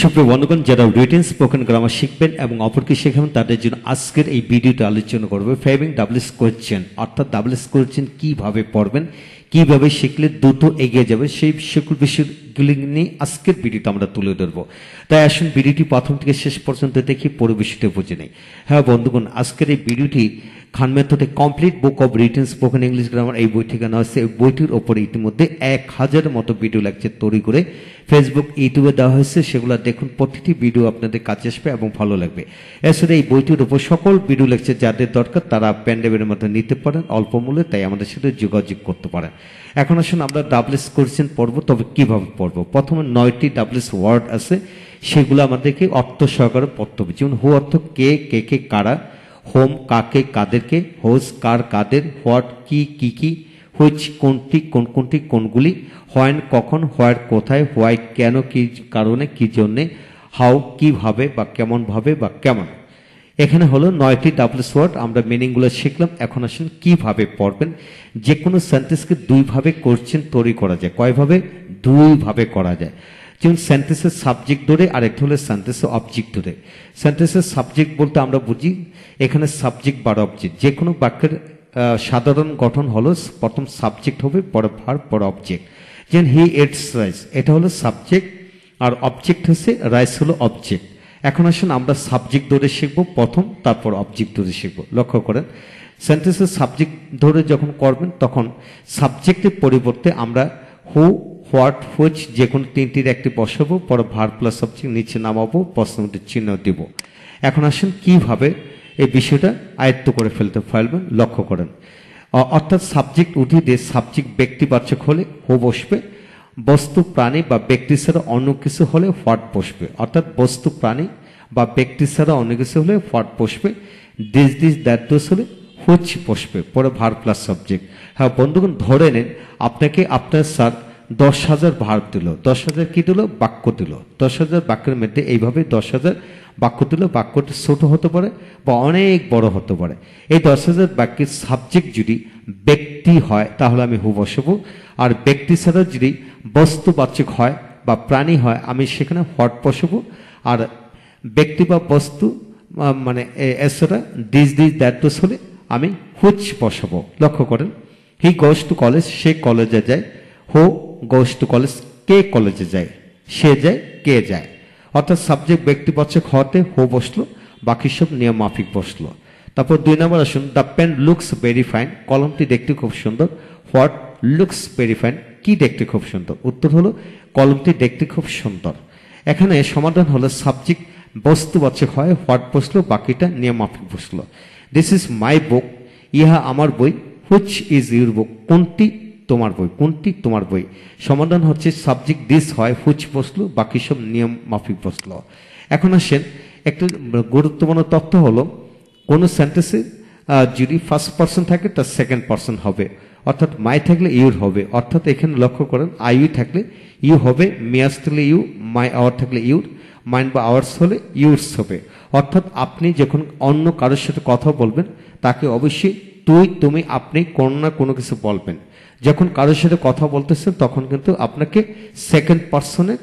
সুপ্রিয় বন্ধুগণ, যারা রিটেন স্পোকেন গ্রামার শিখবেন এবং অপরকে শেখাবেন তাদের জন্য আজকের এই ভিডিওটা আলোচনা করবে ফেমিং ডাবলস কোয়েশ্চেন, অর্থাৎ ডাবলস কোয়েশ্চেন কিভাবে পড়বেন, কিভাবে শিখলে দ্রুত এগিয়ে যাবে, সেই সকল বিষয়গুলি নিয়ে আজকের ভিডিওটা আমরা তুলে ধরবো। তাই আসুন ভিডিওটি প্রথম থেকে শেষ পর্যন্ত দেখি পুরো বিষয়টা বুঝে নেই। হ্যাঁ বন্ধুগণ, আজকের এই ভিডিওটি খান মেথডে complete book of written spoken English grammar এই বই ঠিকানা হচ্ছে। এই বইটির ওপরে ইতিমধ্যে 1000 মতো ভিডিও লেকচার তৈরি করে ফেসবুক, ইউটিউবে দেওয়া হয়েছে। সেগুলো দেখুন, প্রতিটি ভিডিও আপনাদের কাছে আসবে এবং ভালো লাগবে। এছাড়া এই বইটির ওপর সকল ভিডিও লেকচার যাদের দরকার তারা প্যান্ডেবের মধ্যে নিতে পারেন অল্প মূল্যে, তাই আমাদের সাথে যোগাযোগ করতে পারেন। এখন আসুন আমরা ডাবলস কোয়েশ্চেন পড়বো, তবে কিভাবে পড়বো। প্রথমে 9টি ডাবলস ওয়ার্ড আছে, সেগুলো আমাদেরকে অর্থ সহকারে পড়তে হবে। যেমন হু অর্থ কে, কে কে কারা, হোম কাকে কাদেরকে, হোজ কার কাদের, হোয়াট কি কি কি, হুইচ কোনটি কোন কোনটি কোনগুলি, হোয়েন কখন, হোয়ার কোথায়, হোয়াই কেন কি কারণে কি জন্যে, হাউ কিভাবে বা কেমন ভাবে বা কেমন। এখানে হলো 9টি ডাবলস ওয়ার্ড, আমরা মিনিংগুলো শিখলাম। এখন আসুন কিভাবে পড়বেন। যে কোনো সেন্টেন্সকে দুইভাবে কোশ্চেন তৈরি করা যায়। কয়ভাবে? দুইভাবে করা যায়। যেমন সেন্টেন্সের সাবজেক্ট ধরে, আরেকটা হলো সেন্টেন্সের অবজেক্ট ধরে। সেন্টেন্সের সাবজেক্ট বলতে আমরা বুঝি এখানে সাবজেক্ট বা অবজেক্ট। যে কোনো বাক্যের সাধারণ গঠন হলো প্রথম সাবজেক্ট হবে, পরে ভার্ব, পরে অবজেক্ট। যেমন হি এটস রাইস, এটা হলো সাবজেক্ট, আর অবজেক্ট হচ্ছে রাইস হলো অবজেক্ট। এখন আসুন আমরা সাবজেক্ট ধরে শিখবো প্রথম, তারপর অবজেক্ট ধরে শিখবো। লক্ষ্য করেন, সেন্টেন্সের সাবজেক্ট ধরে যখন করবেন তখন সাবজেক্টের পরিবর্তে আমরা হু, হোয়াট, হুইচ যে কোনো তিনটির একটি বসাবো, পরে ভার্ব প্লাস সাবজেক্ট নিচে নামাবো, প্রশ্নটির চিহ্ন দিব। এখন আসুন কিভাবে এই বিষয়টা আয়ত্ত করে ফেলতে পারবেন। লক্ষ্য করেন, অর্থাৎ সাবজেক্ট উঠিয়ে সাবজেক্ট ব্যক্তিবাচক হলে হু বসবে, বস্তু প্রাণী বা ব্যক্তি ছাড়া অন্য কিছু হলে হোয়াট বসবে। অর্থাৎ বস্তু প্রাণী বা ব্যক্তি ছাড়া অন্য কিছু হলে হোয়াট বসবে, দিস দিস দ্যাট দোস হলে হুইচ বসবে, পরে ভার্ব প্লাস সাবজেক্ট। হ্যাঁ বন্ধুগণ, ধরে নেন আপনাকে আপনার স্যার 10,000 ভার্ব দিল, 10,000 কি দিল? বাক্য দিল। 10,000 বাক্যের মধ্যে এইভাবে 10,000 বাক্য দিল। বাক্যটি ছোট হতে পারে বা অনেক বড় হতে পারে। এই 10,000 বাক্যের সাবজেক্ট যদি ব্যক্তি হয় তাহলে আমি হু বসাবো, আর ব্যক্তি ছাড়া যদি বস্তুবাচক হয় বা প্রাণী হয় আমি সেখানে হোয়াট বসাবো, আর ব্যক্তি বা বস্তু মানে এছাড়া দিস দিস দ্যাট দোস হলে আমি হুইচ বসাবো। লক্ষ্য করেন, হি গোস টু কলেজ, সে কলেজে যায়। হু গোস টু কলেজ, কে কলেজে যায়, সে যায়, কে যায়। অর্থাৎ সাবজেক্ট ব্যক্তিবাচক হতে হু বসলো, বাকি সব নিয়ম মাফিক বসলো। তারপর 2 নম্বর আসুন, the pen looks very fine, কলমটি দেখতে খুব সুন্দর। হোয়াট লুকস ভেরি ফাইন, কি দেখতে খুব সুন্দর? উত্তর হলো কলমটি দেখতে খুব সুন্দর। এখানে সমাধান হলো সাবজেক্ট বস্তুবাচক হয়, হোয়াট বসলো, বাকিটা নিয়ম মাফিক বসলো। দিস ইজ মাই বুক, ইহা আমার বই। হুইচ ইজ ইউর বুক, কোনটি তোমার বই, কোনটি তোমার বই। সমাধান হচ্ছে সাবজেক্ট দিস হয়, হুইচ বসলো, বাকি সব নিয়ম মাফিক বসলো। এখন আসেন একটা গুরুত্বপূর্ণ তথ্য হলো, কোনো সেন্টেন্সে যদি ফার্স্ট পার্সন থাকে তার সেকেন্ড পার্সন হবে। অর্থাৎ মাই থাকলে ইউর হবে। অর্থাৎ এখানে লক্ষ্য করেন, আই ইউ থাকলে ইউ হবে, মিয়াস থাকলে ইউ, মাই আওয়ার থাকলে ইউর, মাইন বা আওয়ার্স হলে ইউরস হবে। অর্থাৎ আপনি যখন অন্য কারোর সাথে কথা বলবেন তাকে অবশ্যই তুই, তুমি, আপনি কোনো না কোনো কিছু বলবেন। যখন কারোর সাথে কথা বলতেছেন তখন কিন্তু আপনাকে সেকেন্ড পার্সনের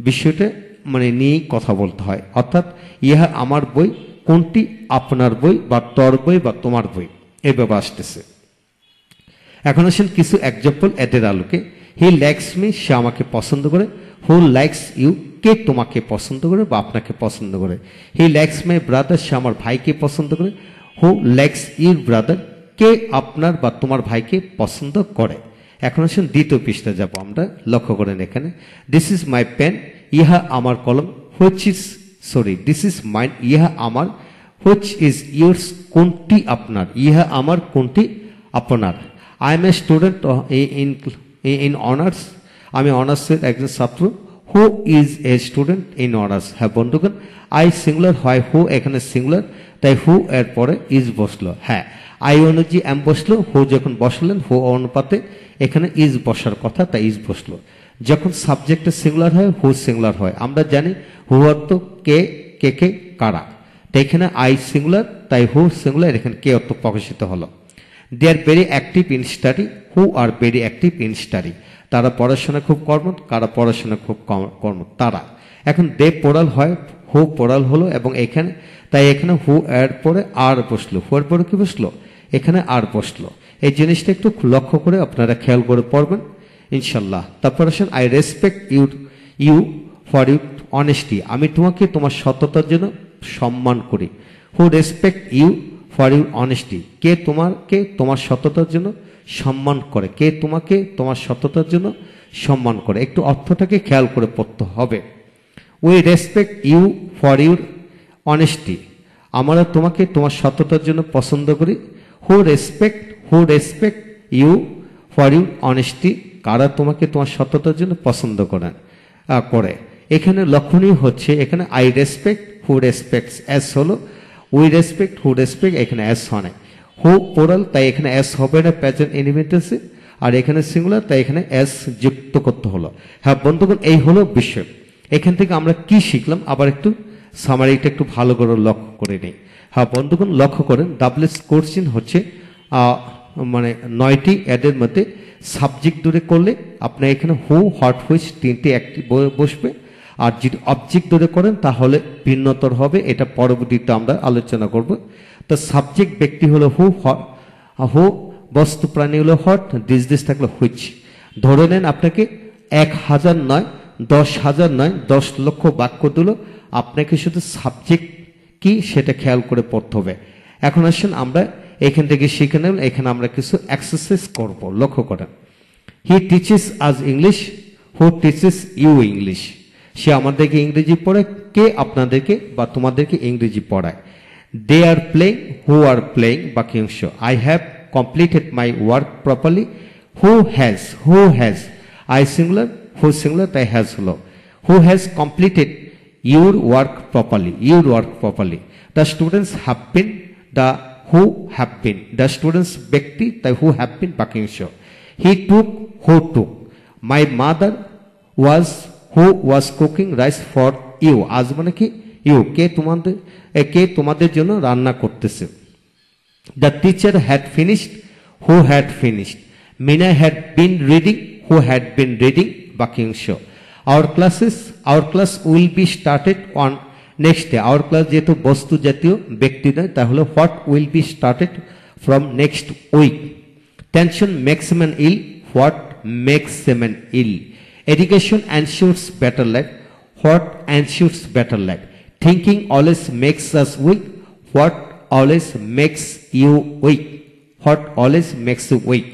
বিষয়টা মানে নিয়েই কথা বলতে হয়। অর্থাৎ ইহা আমার বই, কোনটি আপনার বই বা তোর বই বা তোমার বই, এভাবে আসতেছে। এখন আসেন কিছু এক্সাম্পল এদের আলোকে। হি লাইকস মি, সে আমাকে পছন্দ করে। হু লাইকস ইউ, কে তোমাকে পছন্দ করে বা আপনাকে পছন্দ করে। হি লাইকস মাই ব্রাদার, সে আমার ভাইকে পছন্দ করে। হু লাইকস ইউর ব্রাদার, কে আপনার বা তোমার ভাইকে পছন্দ করে। এখন আসুন দ্বিতীয় পৃষ্ঠা যাব আমরা। লক্ষ্য করেন এখানে, দিস ইজ মাই পেন, ইহা আমার কলম। Which is this is mine, ইহা আমার। হুইচ ইজ ইউরস, কোনটি আপনার। ইহা আমার, কোনটি আপনার। I M a student in honours, আমি অনার্সের একজন ছাত্র। Who is a student in honours. হ্যাঁ বন্ধুগণ, আই সিঙ্গুলার হয়, হু এখানে সিঙ্গুলার, তাই হু এর পরে ইজ বসলো। হ্যাঁ, আই অনুযায়ী এম বসলো, হু যখন বসলেন হু অনুপাতে এখানে ইজ বসার কথা, তাই ইজ বসলো। যখন সাবজেক্টে সিঙ্গুলার হয় হু সিঙ্গুলার হয়। আমরা জানি হু অর্থ কে, কে কে কারা, তাই এখানে আই সিঙ্গুলার, তাই হু সিঙ্গুলার, এখানে কে অর্থ প্রকাশিত হলো। They are very active in study, who are very active in study. তারা পড়াশোনা খুব কর্মঠ, কারা পড়াশোনা খুব কর্মঠ, তারা। এখন দে পোড়াল হয়, হু পোড়াল হলো, এবং এখানে তাই এখানে হু এর পরে আর বসলো, হু এর পরে কি বসলো, এখানে আর বসলো। এই জিনিসটা একটু লক্ষ্য করে আপনারা খেয়াল করে পড়বেন ইনশাল্লাহ। তারপর আসেন, I respect you for you honesty, আমি তোমাকে তোমার সততার জন্য সম্মান করি। Who respect you for you honesty, কে তোমাকে তোমার সততার জন্য সম্মান করে, কে তোমাকে তোমার সততার জন্য সম্মান করে। একটু অর্থটাকে খেয়াল করে পড়তে হবে। We respect you for your honesty, আমরা তোমাকে তোমার সততার জন্য পছন্দ করি। Who respect you for you honesty, কারা তোমাকে তোমার সততার জন্য পছন্দ করে। এখানে লক্ষণীয় হচ্ছে, এখানে I respect, who respects, S হলো, উই রেসপেক্ট, হু রেসপেক্ট, এখানে এস হয়। হু পোরাল, তাই এখানে এস হবে না প্রেজেন্ট ইনডিফিনিটে, আর এখানে সিঙ্গুলার, তাই এখানে এস যুক্ত করতে হলো। হ্যাঁ বন্ধুগণ, এই হলো বিষয়। এখান থেকে আমরা কি শিখলাম, আবার একটু সামারিটা একটু ভালো করে লক্ষ্য করে নেই। হ্যাঁ বন্ধুগণ, লক্ষ্য করেন, ডাব্লিউএস কোশ্চেন হচ্ছে মানে 9টি অ্যাডের মধ্যে সাবজেক্ট ধরে করলে আপনার এখানে হু, হট, হুইচ তিনটি একটি বসবে। আর যদি অবজেক্ট ধরে করেন তাহলে ভিন্নতর হবে, এটা পরবর্তীতে আমরা আলোচনা করব। তো সাবজেক্ট ব্যক্তি হলো হু, হু বস্তু প্রাণী হলো হট, দিস থাকলো হুইচ। ধরে নেন আপনাকে 1000 নয়, 10,000 নয়, 10 লক্ষ বাক্য দিল, আপনাকে শুধু সাবজেক্ট কি সেটা খেয়াল করে পড়তে হবে। এখন আসেন আমরা এখান থেকে শিখে নেব, এখানে আমরা কিছু এক্সারসাইজ করব। লক্ষ্য করেন, he teaches us English, who teaches you English, সে আমাদেরকে ইংরেজি পড়ায়, কে আপনাদেরকে বা তোমাদেরকে ইংরেজি পড়ায়। দে are playing, who R playing, বাকি অংশ। I have completed my work properly, who has, I singular, who singular, তাই হ্যাজ হলো। Who has completed your work properly, the students have been, the who have been, the students ব্যক্তি, তাই who have been, বাকি অংশ। He took, who took, my mother was, who was cooking rice for you, আজ মানে কি you, কে তোমাদের জন্য রান্না করতেছে। The teacher had finished, who had finished, Meena had been reading, who had been reading, বাকি অংশ। Our class will be started on next day, our class যেহেতু বস্তু জাতীয় ব্যক্তি নয়, তাহলে what will be started from next week. Tension makes man ill, what makes man ill. Education ensures better life, what ensures better life. Thinking always makes us weak, what always makes you weak, what always makes you weak.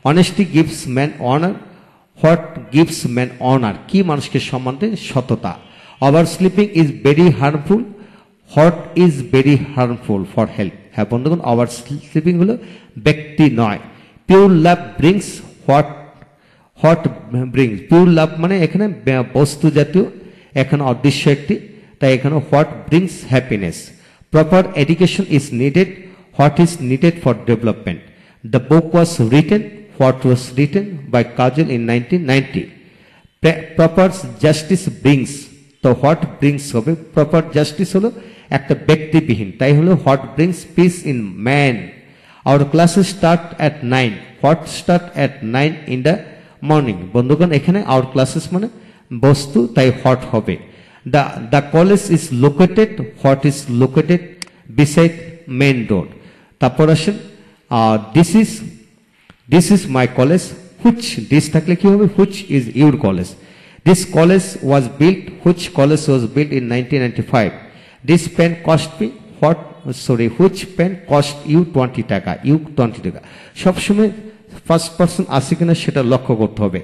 Honesty gives man honor, what gives man honor, কি মানুষকে সম্মান দেয়, সততা। Oversleeping is very harmful, what is very harmful for health। হ্যাঁ বন্ধুগণ, oversleeping হলো ব্যক্তি নয়। Pure love brings, what brings, pure love মানে এখানে বস্তু জাতীয়, এখানে অদৃশ্য একটি, তাই এখানে what brings happiness. Proper education is needed, what is needed for development. The book was written, what was written by Kajal in 1990। Proper justice brings, তো হোয়াট ব্রিংস হবে, প্রপার জাস্টিস হলো একটা ব্যক্তিবিহীন, তাই হলো what brings peace in man. Our classes start at 9, what start at 9 in the morning. বন্ধুগণ, এখানে our classes মানে বস্তু, তাই হট হবে। The college is located, what is located beside main road. তারপর আসেন, this is my college, which, this থাকলে কি হবে, which is your college. This college was built, which college was built in 1995। This pen cost me, which pen cost you 20 টাকা, you 20 টাকা। সবসময় first person আছে কিনা সেটা লক্ষ্য করতে হবে।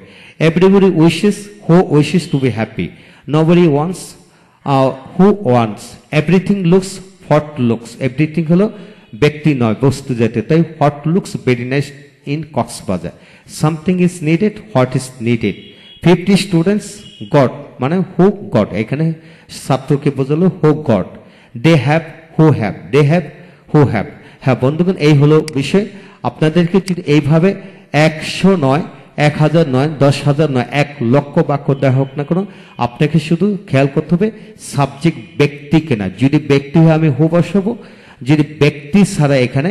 Everybody wishes, who wishes to be happy. Nobody wants, who wants. Everything looks, what looks, everything হলো ব্যক্তি নয় বস্তু জাতীয়, তাই what looks very nice in Cox's Bazar. Something is needed, what is needed. 50 students got, মানে হু গট, এখানে ছাত্রকে বোঝালো who got. They have, who have, they have, who have. হ্যাঁ বন্ধুগণ, এই হলো বিষয়। আপনাদেরকে যদি এইভাবে 100 নয়, 1000 নয়, 10,000 নয়, 1 লক্ষ বাক্য দেওয়া হোক না কেন, আপনাকে শুধু খেয়াল করতে হবে সাবজেক্ট ব্যক্তি কিনা। যদি ব্যক্তি হয় আমি হু বসাবো, যদি ব্যক্তি ছাড়া এখানে,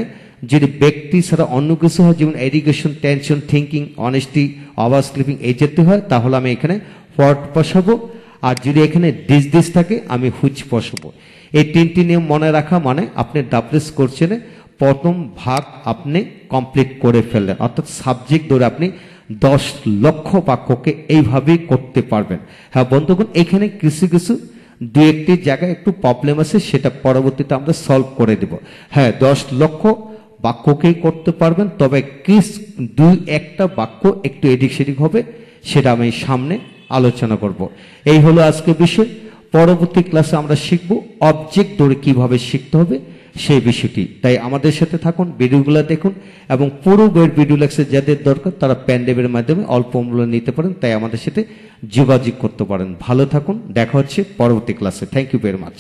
যদি ব্যক্তি ছাড়া অন্য কিছু হয়, যেমন এডুকেশন, টেনশন, থিঙ্কিং, অনেস্টি, ওভারস্লিপিং এই জাতীয় হয়, তাহলে আমি এখানে হোয়াট বসাবো। আর যদি এখানে দিস থাকে আমি হুইচ বসাবো। এই তিনটি নিয়ম মনে রাখা মানে আপনি ডাব্লিউএস কোশ্চেনে প্রথম ভাগ আপনি কমপ্লিট করে ফেললেন, অর্থাৎ সাবজেক্ট ধরে আপনি 10 লক্ষ বাক্যকে এইভাবেই করতে পারবেন। হ্যাঁ বন্ধুগণ, এখানে কিছু কিছু দু একটি জায়গায় একটু প্রবলেম আছে, সেটা পরবর্তীতে আমরা সলভ করে দেব। হ্যাঁ 10 লক্ষ বাক্যকেই করতে পারবেন, তবে দুই একটা বাক্য একটু এদিক সেদিক হবে, সেটা আমি সামনে আলোচনা করব। এই হলো আজকের বিষয়। পরবর্তী ক্লাসে আমরা শিখব অবজেক্ট ধরে কিভাবে শিখতে হবে সেই বিষয়টি। তাই আমাদের সাথে থাকুন, ভিডিওগুলো দেখুন, এবং পুরো বইয়ের ভিডিও লেকচার যাদের দরকার তারা প্যান্ডেবের মাধ্যমে অল্প মূল্য নিতে পারেন, তাই আমাদের সাথে যোগাযোগ করতে পারেন। ভালো থাকুন, দেখা হচ্ছে পরবর্তী ক্লাসে। Thank you very much.